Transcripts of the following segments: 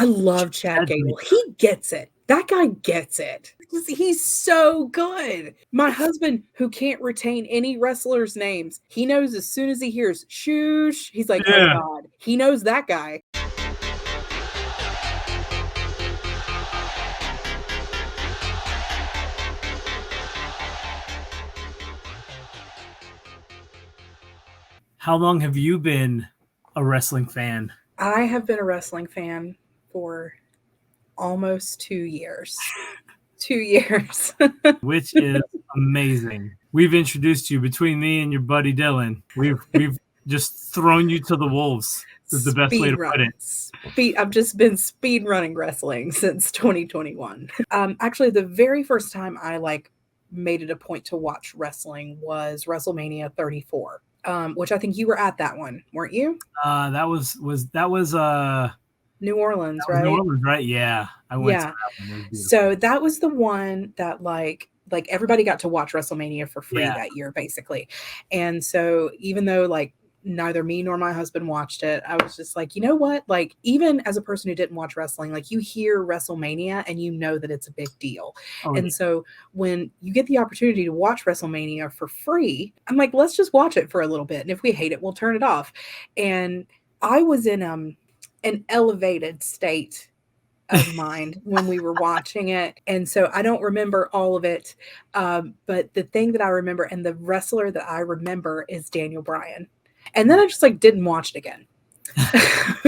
love Chad Gable. He gets it. That guy gets it. He's so good. My husband, who can't retain any wrestlers' names, he knows as soon as he hears shoosh, he's like, oh God. He knows that guy. How long have you been a wrestling fan? I have been a wrestling fan for almost 2 years. 2 years. Which is amazing. We've introduced you between me and your buddy Dylan. We've just thrown you to the wolves. Is the best way to put it. I've just been speed running wrestling since 2021. Actually, the very first time I made it a point to watch wrestling was WrestleMania 34. Which I think you were at that one, weren't you? That was New Orleans, right? New Orleans, right? Yeah, I went to that one. So that was the one that like everybody got to watch WrestleMania for free that year, basically. And so even though neither me nor my husband watched it, I was just like, you know what? Even as a person who didn't watch wrestling, you hear WrestleMania and you know that it's a big deal. So when you get the opportunity to watch WrestleMania for free, I'm like, let's just watch it for a little bit. And if we hate it, we'll turn it off. And I was in an elevated state of mind when we were watching it. And so I don't remember all of it. But the thing that I remember and the wrestler that I remember is Daniel Bryan. And then I just didn't watch it again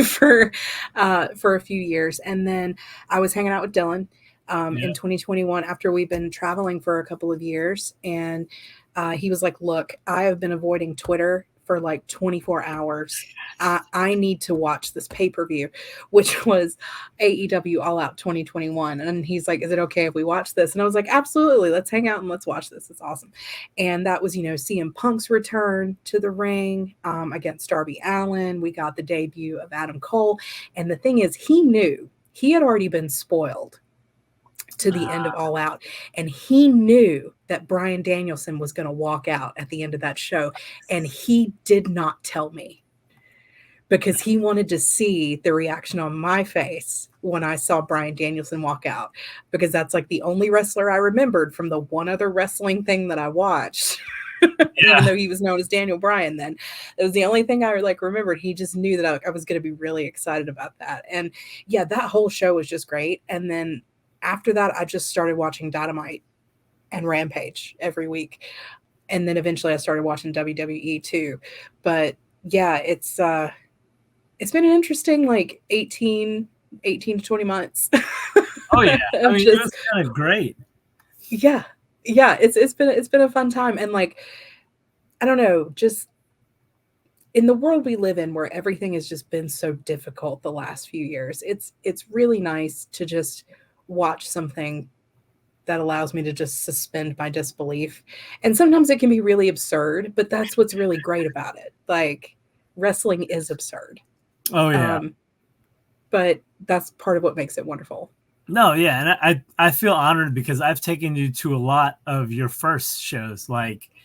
for a few years. And then I was hanging out with Dylan in 2021 after we've been traveling for a couple of years. And he was like, look, I have been avoiding Twitter for 24 hours. I need to watch this pay-per-view, which was AEW All Out 2021. And he's like, is it okay if we watch this? And I was like, absolutely. Let's hang out and let's watch this. It's awesome. And that was, CM Punk's return to the ring against Darby Allin. We got the debut of Adam Cole. And the thing is, he had already been spoiled to the end of All Out. And he knew that Bryan Danielson was going to walk out at the end of that show. And he did not tell me because he wanted to see the reaction on my face when I saw Bryan Danielson walk out, because that's the only wrestler I remembered from the one other wrestling thing that I watched. Even though he was known as Daniel Bryan then. It was the only thing I remembered. He just knew that I was going to be really excited about that. And that whole show was just great. And then after that, I just started watching Dynamite and Rampage every week. And then eventually I started watching WWE too. But it's been an interesting 18 to 20 months. Oh yeah. I mean, it was kind of great. Yeah. Yeah. It's been a fun time. And I don't know, just in the world we live in where everything has just been so difficult the last few years, it's really nice to just watch something that allows me to just suspend my disbelief. And sometimes it can be really absurd, but that's what's really great about it. Wrestling is absurd. Oh yeah. But that's part of what makes it wonderful. No, yeah. And I feel honored because I've taken you to a lot of your first shows,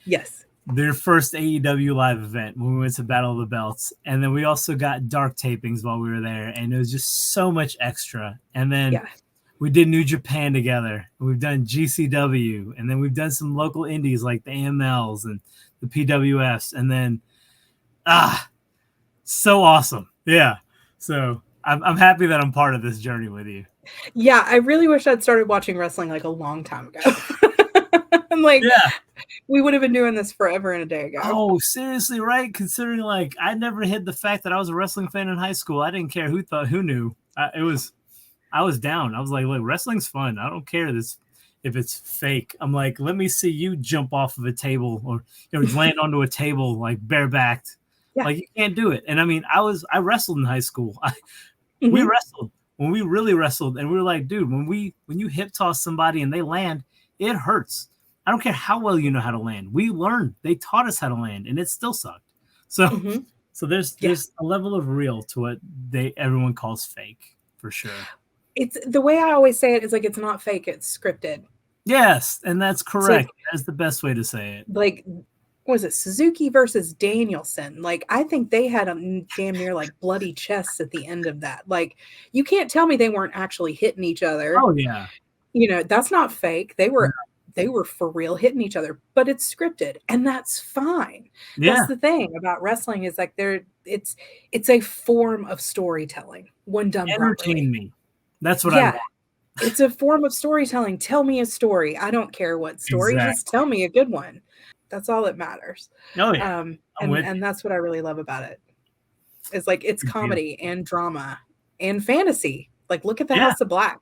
yes, their first AEW live event when we went to Battle of the Belts. And then we also got dark tapings while we were there. And it was just so much extra. And then we did New Japan together. And we've done GCW. And then we've done some local indies like the AMLs and the PWFs. And then, so awesome. Yeah. So I'm happy that I'm part of this journey with you. Yeah. I really wish I'd started watching wrestling a long time ago. I'm we would have been doing this forever and a day ago. Oh, seriously, right? Considering I never hid the fact that I was a wrestling fan in high school. I didn't care who knew. I was down. I was like, look, wrestling's fun. I don't care if it's fake. I'm like, let me see you jump off of a table or land onto a table barebacked. Yeah. You can't do it. And I mean, I wrestled in high school. We wrestled when we really wrestled, and we were like, dude, when you hip toss somebody and they land, it hurts. I don't care how well you know how to land. We learned. They taught us how to land, and it still sucked. So, so there's a level of real to what everyone calls fake for sure. It's the way I always say it is it's not fake, it's scripted. Yes, and that's correct. That's the best way to say it. was it Suzuki versus Danielson? Like, I think they had a damn near like bloody chests at the end of that. Like, you can't tell me they weren't actually hitting each other. Oh yeah. You know, that's not fake. They were for real hitting each other, but it's scripted, and that's fine. That's Yeah. the thing about wrestling is like it's a form of storytelling when done Entertain properly. me. That's what I Yeah, want. it's a form of storytelling. Tell me a story. I don't care what story, just Exactly. tell me a good one. That's all that matters. Oh yeah. I'm And with that's what I really love about it. It's like it's you. Good deal. comedy and drama and fantasy. Like look at the Yeah. House of Black.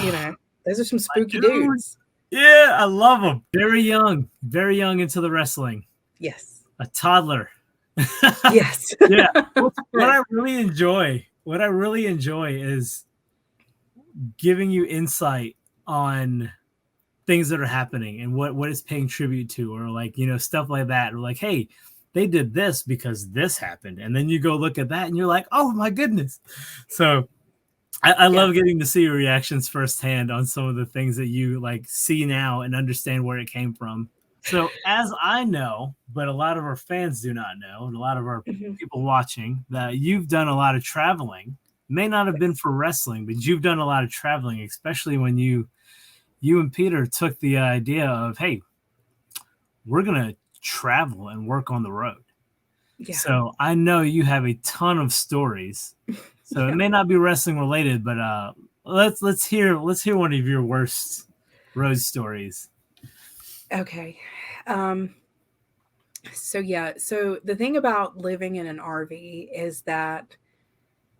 You know, those are some My spooky dude. dudes. Yeah, I love them. Very young into the wrestling. Yes. A toddler. Yes. Yeah. What Right. what I really enjoy is giving you insight on things that are happening and what it's paying tribute to, or like, stuff like that. Or like, hey, they did this because this happened. And then you go look at that and you're like, oh my goodness. So I Yeah. love getting to see your reactions firsthand on some of the things that you like see now and understand where it came from. So as I know, but a lot of our fans do not know, and a lot of our Mhm. people watching, that you've done a lot of traveling. May not have been for wrestling, but you've done a lot of traveling, especially when you and Peter took the idea of, hey, we're gonna travel and work on the road. Yeah. So I know you have a ton of stories. So it Yeah. may not be wrestling related, but let's hear one of your worst road stories. Okay. Um, so yeah, so the thing about living in an RV is that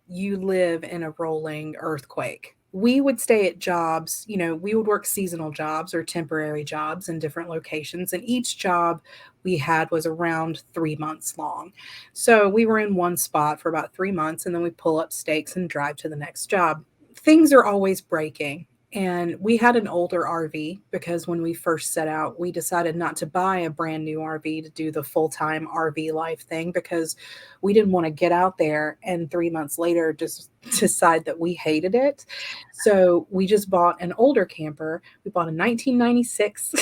you live in a rolling earthquake. We would stay at jobs, we would work seasonal jobs or temporary jobs in different locations, and each job we had was around 3 months long. So we were in one spot for about 3 months, and then we pull up stakes and drive to the next job. Things are always breaking. And we had an older RV because when we first set out, we decided not to buy a brand new RV to do the full time RV life thing because we didn't want to get out there and 3 months later just decide that we hated it. So we just bought an older camper. We bought a 1996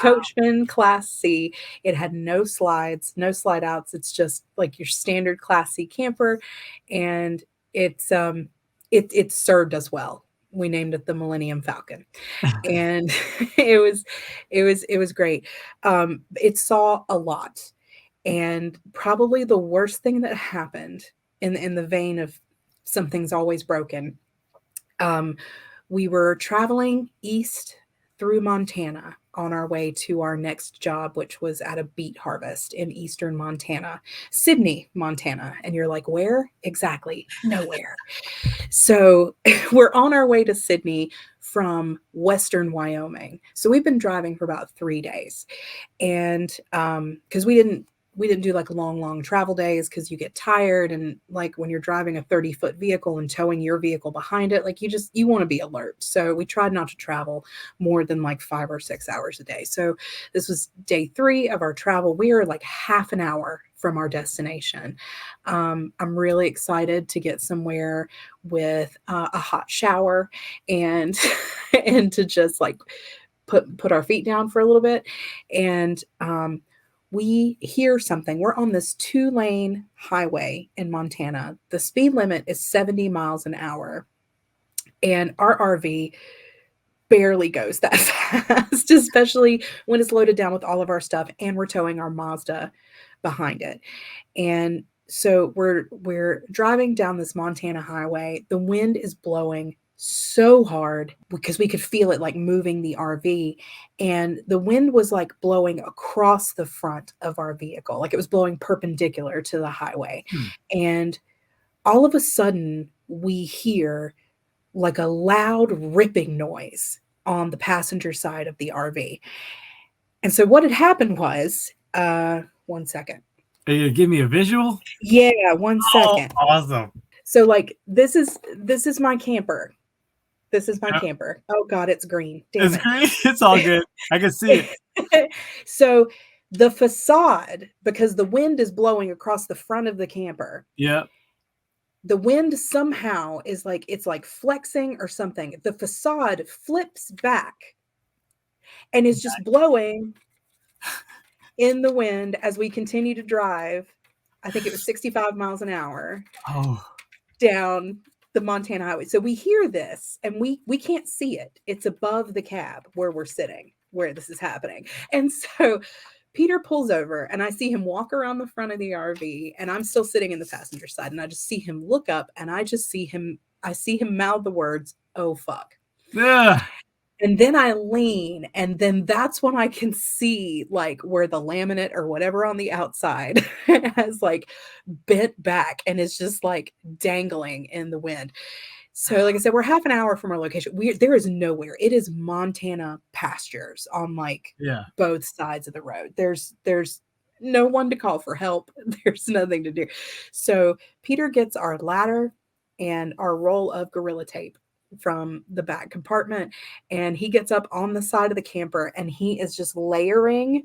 Coachman Class C. It had no slides, no slide outs. It's just like your standard Class C camper, and it's it served us well. We named it the Millennium Falcon, and it was great. It saw a lot, and probably the worst thing that happened in the vein of something's always broken. Um, we were traveling east through Montana on our way to our next job, which was at a beet harvest in eastern Montana, Sydney, Montana. And you're like, where exactly? Nowhere. So we're on our way to Sydney from western Wyoming. So we've been driving for about 3 days, and because we didn't do like long travel days because you get tired, and like when you're driving a 30-foot vehicle and towing your vehicle behind it, like you want to be alert. So we tried not to travel more than like 5 or 6 hours a day. So this was day 3 of our travel. We are like half an hour from our destination. I'm really excited to get somewhere with a hot shower and and to just like put our feet down for a little bit. And we hear something. We're on this 2-lane highway in Montana. The speed limit is 70 miles an hour, and our RV barely goes that fast, especially when it's loaded down with all of our stuff and we're towing our Mazda behind it. And so we're driving down this Montana highway. The wind is blowing so hard because we could feel it like moving the RV, and the wind was like blowing across the front of our vehicle. Like it was blowing perpendicular to the highway. Hmm. And all of a sudden we hear like a loud ripping noise on the passenger side of the RV. And so what had happened was, one second. Give me a visual. Yeah, one Oh, second. awesome. So like this is my camper. This is my Yep. camper. Oh God, it's green. Damn It's it. great. It's all good. I can see it. So the facade, because the wind is blowing across the front of the camper, Yep. the wind somehow is like it's like flexing or something. The facade flips back and is just blowing in the wind as we continue to drive. I think it was 65 miles an hour Oh, down the Montana highway. So we hear this and we can't see it. It's above the cab where we're sitting, where this is happening. And so Peter pulls over and I see him walk around the front of the RV and I'm still sitting in the passenger side and I just see him look up and I see him mouth the words, "Oh fuck." yeah. And then I lean, and then that's when I can see like where the laminate or whatever on the outside has like bent back and is just like dangling in the wind. So, like I said, we're half an hour from our location. There is nowhere. It is Montana pastures on like Yeah. both sides of the road. There's no one to call for help. There's nothing to do. So Peter gets our ladder and our roll of Gorilla Tape from the back compartment, and he gets up on the side of the camper and he is just layering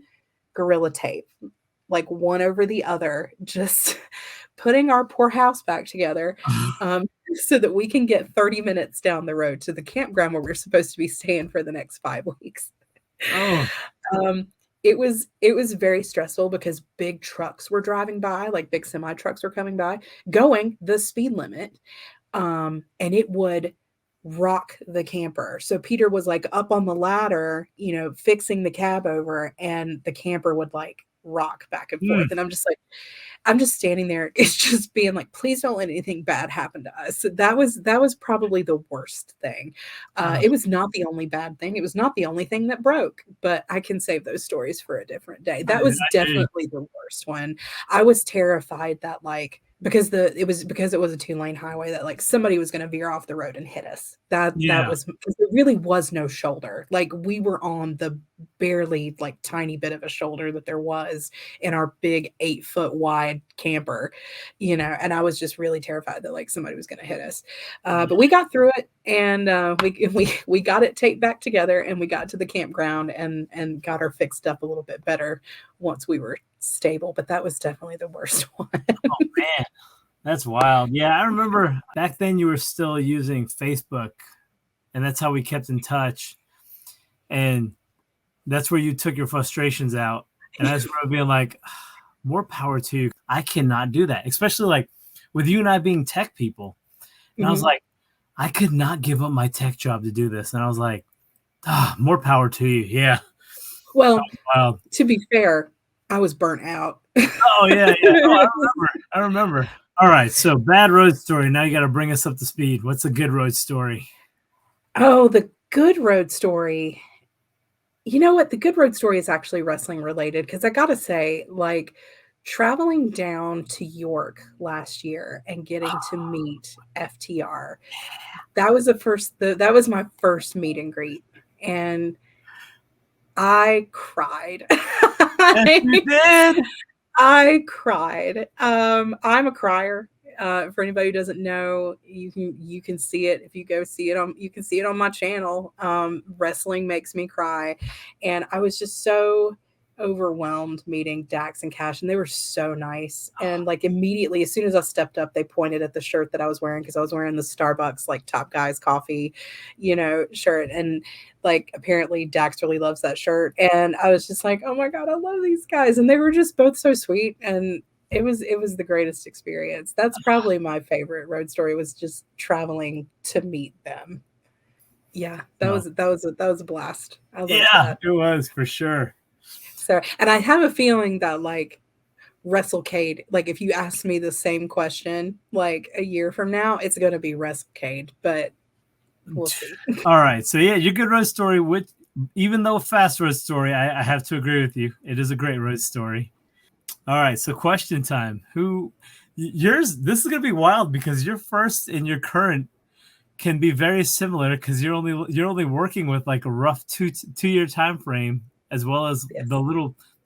Gorilla Tape like one over the other, just putting our poor house back together. So that we can get 30 minutes down the road to the campground where we're supposed to be staying for the next 5 weeks. Oh, Um, it was very stressful because big trucks were driving by, like big semi trucks were coming by, going the speed limit. And it would rock the camper. So Peter was like up on the ladder, fixing the cab over, and the camper would like rock back and mm, forth. And I'm just standing there. It's just being like, please don't let anything bad happen to us. That was probably the worst thing. oh, It was not the only bad thing. It was not the only thing that broke, but I can save those stories for a different day. That was I hear you. definitely the worst one. I was terrified that like because it was a 2-lane highway that like somebody was going to veer off the road and hit us. That Yeah. was because there really was no shoulder. Like we were on the barely like tiny bit of a shoulder that there was in our big 8-foot wide camper, and I was just really terrified that like somebody was going to hit us. But we got through it and we got it taped back together and we got to the campground and got her fixed up a little bit better once we were stable. But that was definitely the worst one. Oh man, that's wild. Yeah, I remember back then you were still using Facebook, and that's how we kept in touch. And that's where you took your frustrations out. And I just remember being like, more power to you. I cannot do that, especially like with you and I being tech people. And I was Mhm. like, I could not give up my tech job to do this. And I was like, more power to you. Yeah. Well, Wow. to be fair, I was burnt out. Oh yeah, yeah. Oh, I remember. I remember. All right. So bad road story. Now you got to bring us up to speed. What's a good road story? Oh, the good road story. You know what? The good road story is actually wrestling related because I gotta say, like, traveling down to York last year and getting to meet FTR, that was my first meet and greet, and I cried. Yes, you did. I cried. I'm a crier. For anybody who doesn't know, you can see it if you go see it on you can see it on my channel. Wrestling makes me cry, and I was just so overwhelmed meeting Dax and Cash, and they were so nice. And like immediately, as soon as I stepped up, they pointed at the shirt that I was wearing because I was wearing the Starbucks like Top Guys coffee, shirt, and like apparently Dax really loves that shirt. And I was just like, oh my God, I love these guys. And they were just both so sweet. And it was the greatest experience. That's probably my favorite road story was just traveling to meet them. Yeah, No. that was a blast. I loved Yeah, that. it was for sure. So and I have a feeling that like WrestleCade, like if you ask me the same question like a year from now, it's gonna be WrestleCade, but we'll see. All right. So yeah, your good road story, which even though a fast road story, I have to agree with you. It is a great road story. All right. So question time. Yours? This is gonna be wild because your first and your current can be very similar because you're only working with like a rough 2 year time frame as well as Yes. the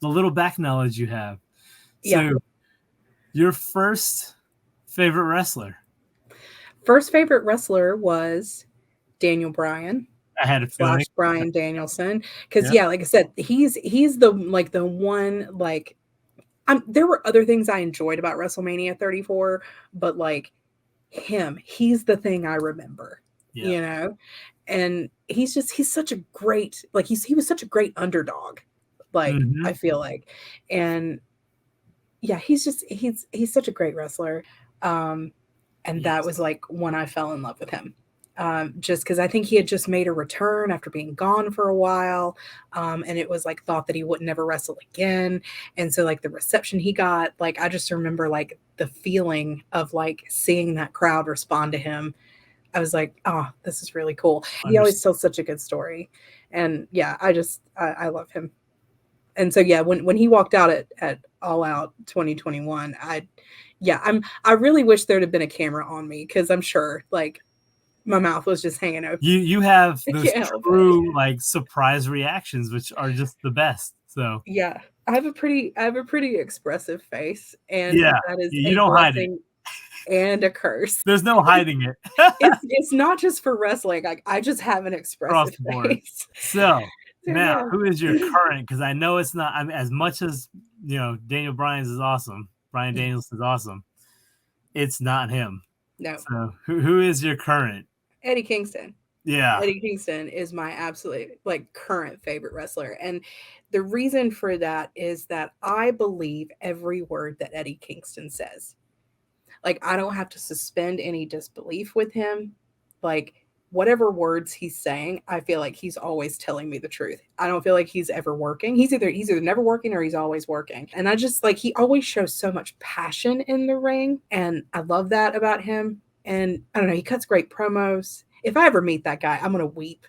little back knowledge you have. Yeah. So your first favorite wrestler? First favorite wrestler was Daniel Bryan I had a feeling. slash Brian Danielson. Because Yeah. yeah, like I said, he's the like the one like there were other things I enjoyed about WrestleMania 34, but like he's the thing I remember, Yeah. you know? And he's such a great like he was such a great underdog. Like, Mm-hmm. I feel like, and yeah, he's such a great wrestler. And that Yes. was like when I fell in love with him. Just because I think he had just made a return after being gone for a while. And it was like thought that he would never wrestle again. And so, like, the reception he got, like, I just remember like the feeling of like seeing that crowd respond to him. I was like, oh, this is really cool. He always tells such a good story. And yeah, I love him. And so yeah, when he walked out at All Out 2021, I really wish there'd have been a camera on me, because I'm sure like my mouth was just hanging open. You have I those can't help it. true like surprise reactions, which are just the best. So Yeah, I have a pretty expressive face, and yeah, that is you a don't hide it. blessing and a curse. There's no hiding it. It's not just for wrestling. Like, I just have an Across expressive the board. face. So So now, yeah. who is your current? Because I know it's not. I mean, as much as Daniel Bryan's is awesome. Bryan Daniels is awesome. It's not him. No. So who is your current? Eddie Kingston. Yeah. Eddie Kingston is my absolute like current favorite wrestler. And the reason for that is that I believe every word that Eddie Kingston says. Like, I don't have to suspend any disbelief with him. Like, whatever words he's saying, I feel like he's always telling me the truth. I don't feel like he's ever working. He's either never working or he's always working. And I just like, he always shows so much passion in the ring, and I love that about him. And I don't know, he cuts great promos. If I ever meet that guy, I'm gonna weep.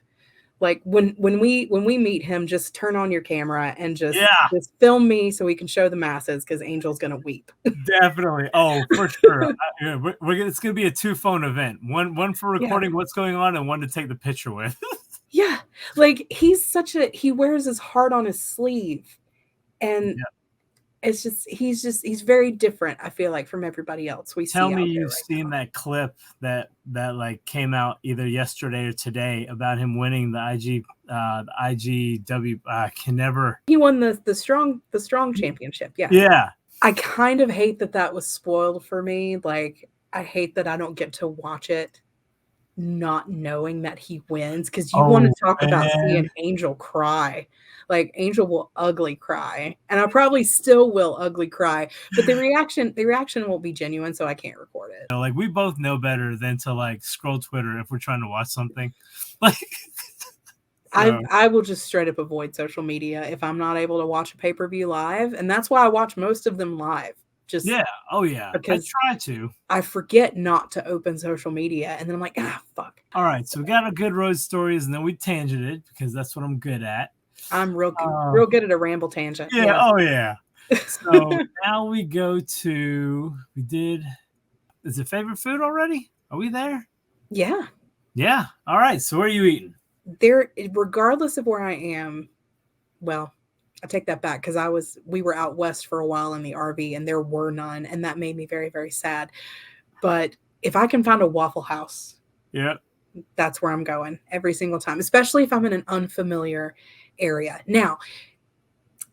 Like, when we meet him, just turn on your camera and just Yeah. just film me so we can show the masses, because Angel's gonna weep. Definitely. Oh, for sure. It's gonna be a 2-phone event. One for recording what's going on, and one to take the picture with. Yeah, like, he wears his heart on his sleeve, and Yeah. he's very different, I feel like, from everybody else we Tell see me out there you've right seen now. that clip that like came out either yesterday or today about him winning the IGW. I can never. He won the strong championship, yes. Yeah. I kind of hate that was spoiled for me. Like, I hate that I don't get to watch it not knowing that he wins, because you want to talk about seeing Angel cry. Like, Angel will ugly cry, and I probably still will ugly cry, but the reaction won't be genuine, so I can't record it. Like, we both know better than to like scroll Twitter if we're trying to watch something. Like, I will just straight up avoid social media if I'm not able to watch a pay-per-view live, and that's why I watch most of them live. Just yeah. Oh yeah. because I try to. I forget not to open social media, and then I'm like, fuck. All right, so we got our good road stories, and then we tangented because that's what I'm good at. I'm real good at a ramble tangent. Yeah. Oh yeah. So now we go to is it favorite food already? Are we there? Yeah. Yeah. All right. So where are you eating? Regardless of where I am, well, I take that back, because we were out west for a while in the RV, and there were none, and that made me very, very sad. But if I can find a Waffle House, yeah, that's where I'm going every single time, especially if I'm in an unfamiliar area. Now,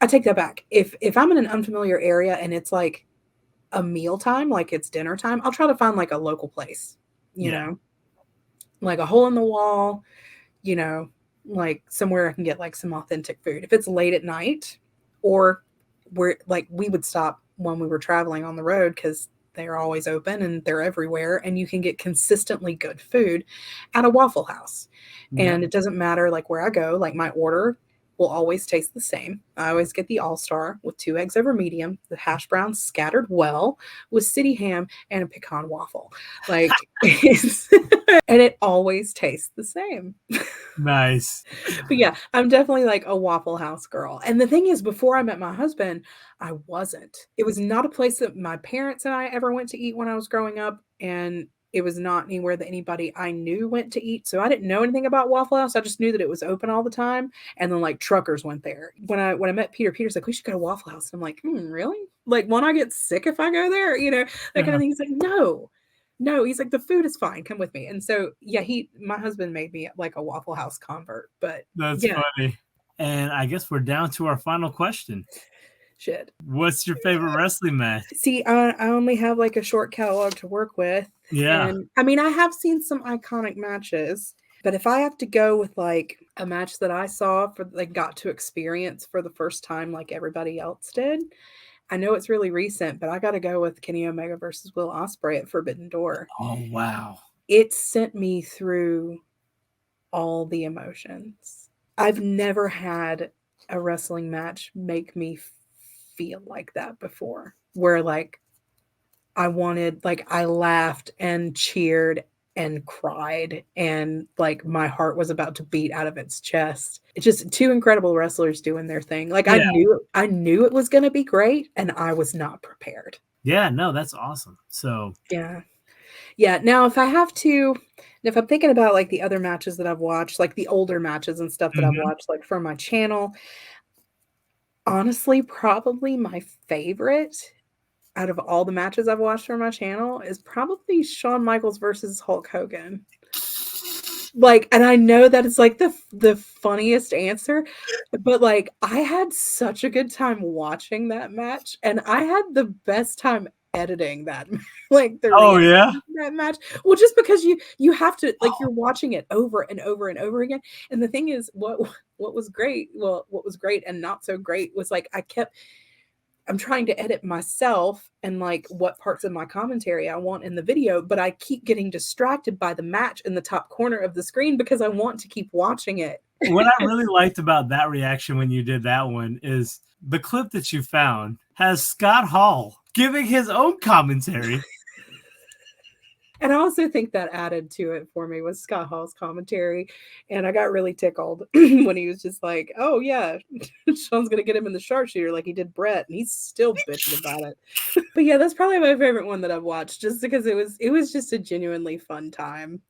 I take that back. If I'm in an unfamiliar area and it's like a meal time, like it's dinner time, I'll try to find like a local place, you know, like a hole in the wall, like somewhere I can get like some authentic food. If it's late at night, or we would stop when we were traveling on the road, because they're always open and they're everywhere, and you can get consistently good food at a Waffle House. And it doesn't matter like where I go, like my order will always taste the same. I always get the all-star with 2 eggs over medium, the hash browns scattered well with city ham and a pecan waffle. Like, and it always tastes the same. Nice. But yeah, I'm definitely like a Waffle House girl. And the thing is, before I met my husband, I wasn't. It was not a place that my parents and I ever went to eat when I was growing up, and it was not anywhere that anybody I knew went to eat. So I didn't know anything about Waffle House. I just knew that it was open all the time, and then like truckers went there. When I met Peter's like, we should go to Waffle House. And I'm like, really? Like, won't I get sick if I go there? That kind of thing. He's like, no, he's like, the food is fine. Come with me. And so, yeah, my husband made me like a Waffle House convert. But that's funny. And I guess we're down to our final question. Shit. What's your favorite wrestling match? See, I only have like a short catalog to work with. Yeah. And I mean, I have seen some iconic matches, but if I have to go with like a match that I saw for like got to experience for the first time like everybody else did. I know it's really recent, but I got to go with Kenny Omega versus Will Ospreay at Forbidden Door. Oh, wow. It sent me through all the emotions. I've never had a wrestling match make me feel like that before, where like I wanted, like I laughed and cheered and cried and like my heart was about to beat out of its chest. It's just two incredible wrestlers doing their thing. Like Yeah. I knew it was going to be great and I was not prepared. Yeah, no, that's awesome. So yeah. Yeah, now if I have to, if I'm thinking about like the other matches that I've watched, like the older matches and stuff that I've watched like from my channel, honestly, probably my favorite out of all the matches I've watched from my channel is probably Shawn Michaels versus Hulk Hogan. Like, and I know that it's like the funniest answer, but like I had such a good time watching that match, and I had the best time editing that, like the reaction to that match. Well, just because you have to like you're watching it over and over and over again. And the thing is, what was great, well, what was great and not so great was like I'm trying to edit myself and like what parts of my commentary I want in the video, but I keep getting distracted by the match in the top corner of the screen because I want to keep watching it. What I really liked about that reaction when you did that one is the clip that you found has Scott Hall giving his own commentary. And I also think that added to it for me was Scott Hall's commentary. And I got really tickled when he was just like, oh, yeah, Shawn's going to get him in the sharpshooter like he did Brett. And he's still bitching about it. But yeah, that's probably my favorite one that I've watched just because it was just a genuinely fun time.